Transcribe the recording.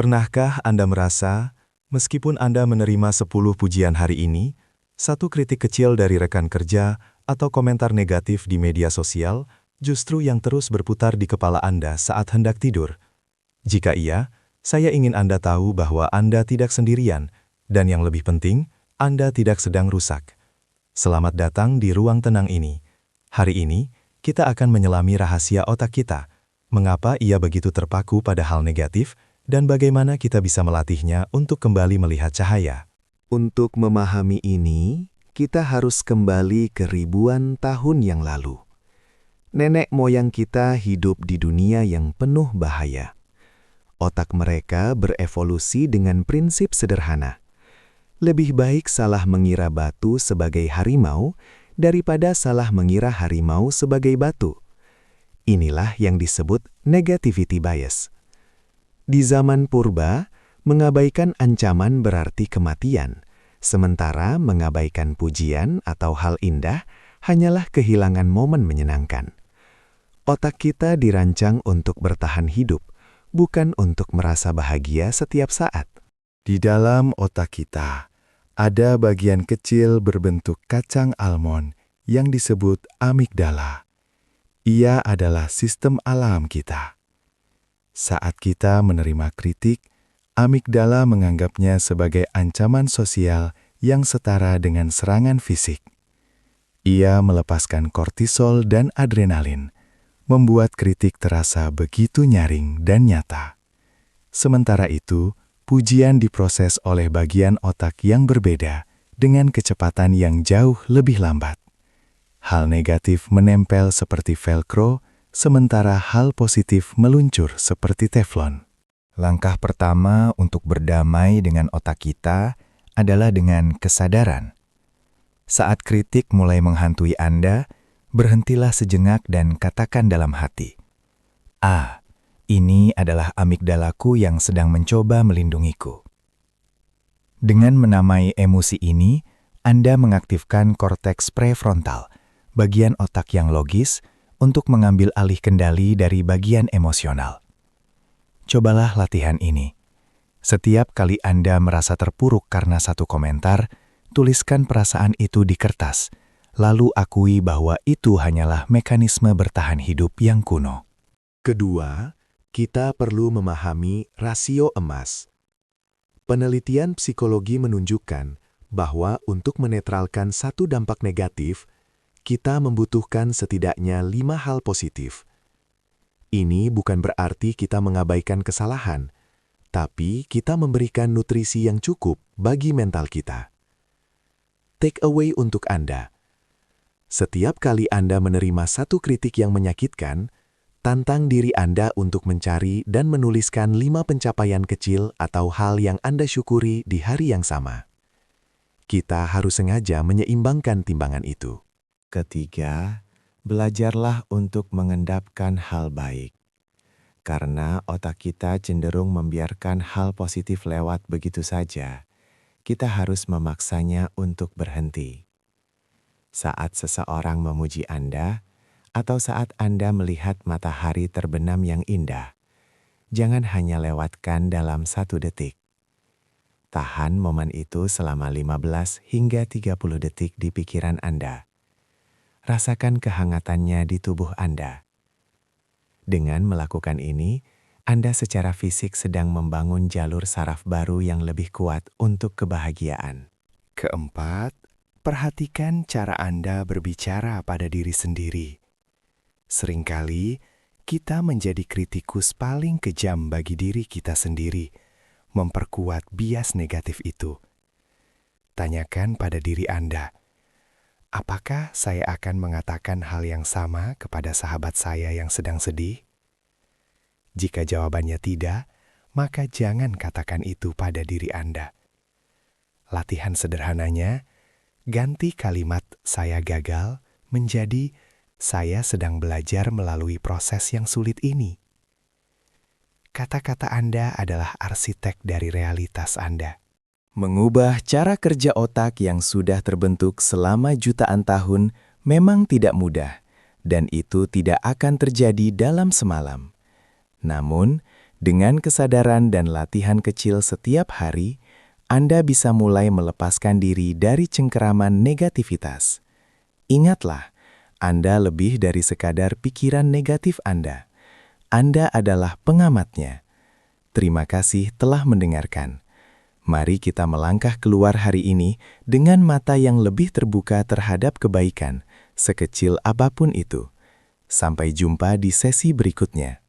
Pernahkah Anda merasa, meskipun Anda menerima 10 pujian hari ini, satu kritik kecil dari rekan kerja atau komentar negatif di media sosial justru yang terus berputar di kepala Anda saat hendak tidur? Jika iya, saya ingin Anda tahu bahwa Anda tidak sendirian, dan yang lebih penting, Anda tidak sedang rusak. Selamat datang di ruang tenang ini. Hari ini, kita akan menyelami rahasia otak kita, mengapa ia begitu terpaku pada hal negatif, dan bagaimana kita bisa melatihnya untuk kembali melihat cahaya. Untuk memahami ini, kita harus kembali ke ribuan tahun yang lalu. Nenek moyang kita hidup di dunia yang penuh bahaya. Otak mereka berevolusi dengan prinsip sederhana. Lebih baik salah mengira batu sebagai harimau daripada salah mengira harimau sebagai batu. Inilah yang disebut negativity bias. Di zaman purba, mengabaikan ancaman berarti kematian, sementara mengabaikan pujian atau hal indah hanyalah kehilangan momen menyenangkan. Otak kita dirancang untuk bertahan hidup, bukan untuk merasa bahagia setiap saat. Di dalam otak kita, ada bagian kecil berbentuk kacang almond yang disebut amigdala. Ia adalah sistem alarm kita. Saat kita menerima kritik, amigdala menganggapnya sebagai ancaman sosial yang setara dengan serangan fisik. Ia melepaskan kortisol dan adrenalin, membuat kritik terasa begitu nyaring dan nyata. Sementara itu, pujian diproses oleh bagian otak yang berbeda dengan kecepatan yang jauh lebih lambat. Hal negatif menempel seperti velcro, sementara hal positif meluncur seperti teflon. Langkah pertama untuk berdamai dengan otak kita adalah dengan kesadaran. Saat kritik mulai menghantui Anda, berhentilah sejenak dan katakan dalam hati, ini adalah amigdalaku yang sedang mencoba melindungiku. Dengan menamai emosi ini, Anda mengaktifkan korteks prefrontal, bagian otak yang logis, untuk mengambil alih kendali dari bagian emosional. Cobalah latihan ini. Setiap kali Anda merasa terpuruk karena satu komentar, tuliskan perasaan itu di kertas, lalu akui bahwa itu hanyalah mekanisme bertahan hidup yang kuno. Kedua, kita perlu memahami rasio emas. Penelitian psikologi menunjukkan bahwa untuk menetralkan satu dampak negatif, kita membutuhkan setidaknya 5 hal positif. Ini bukan berarti kita mengabaikan kesalahan, tapi kita memberikan nutrisi yang cukup bagi mental kita. Take away untuk Anda. Setiap kali Anda menerima satu kritik yang menyakitkan, tantang diri Anda untuk mencari dan menuliskan 5 pencapaian kecil atau hal yang Anda syukuri di hari yang sama. Kita harus sengaja menyeimbangkan timbangan itu. Ketiga, belajarlah untuk mengendapkan hal baik. Karena otak kita cenderung membiarkan hal positif lewat begitu saja, kita harus memaksanya untuk berhenti. Saat seseorang memuji Anda, atau saat Anda melihat matahari terbenam yang indah, jangan hanya lewatkan dalam 1 detik. Tahan momen itu selama 15 hingga 30 detik di pikiran Anda. Rasakan kehangatannya di tubuh Anda. Dengan melakukan ini, Anda secara fisik sedang membangun jalur saraf baru yang lebih kuat untuk kebahagiaan. Keempat, perhatikan cara Anda berbicara pada diri sendiri. Seringkali, kita menjadi kritikus paling kejam bagi diri kita sendiri, memperkuat bias negatif itu. Tanyakan pada diri Anda, apakah saya akan mengatakan hal yang sama kepada sahabat saya yang sedang sedih? Jika jawabannya tidak, maka jangan katakan itu pada diri Anda. Latihan sederhananya, ganti kalimat "saya gagal" menjadi "saya sedang belajar melalui proses yang sulit ini". Kata-kata Anda adalah arsitek dari realitas Anda. Mengubah cara kerja otak yang sudah terbentuk selama jutaan tahun memang tidak mudah, dan itu tidak akan terjadi dalam semalam. Namun, Dengan kesadaran dan latihan kecil setiap hari, Anda bisa mulai melepaskan diri dari cengkeraman negativitas. Ingatlah, Anda lebih dari sekadar pikiran negatif Anda. Anda adalah pengamatnya. Terima kasih telah mendengarkan. Mari kita melangkah keluar hari ini dengan mata yang lebih terbuka terhadap kebaikan, sekecil apapun itu. Sampai jumpa di sesi berikutnya.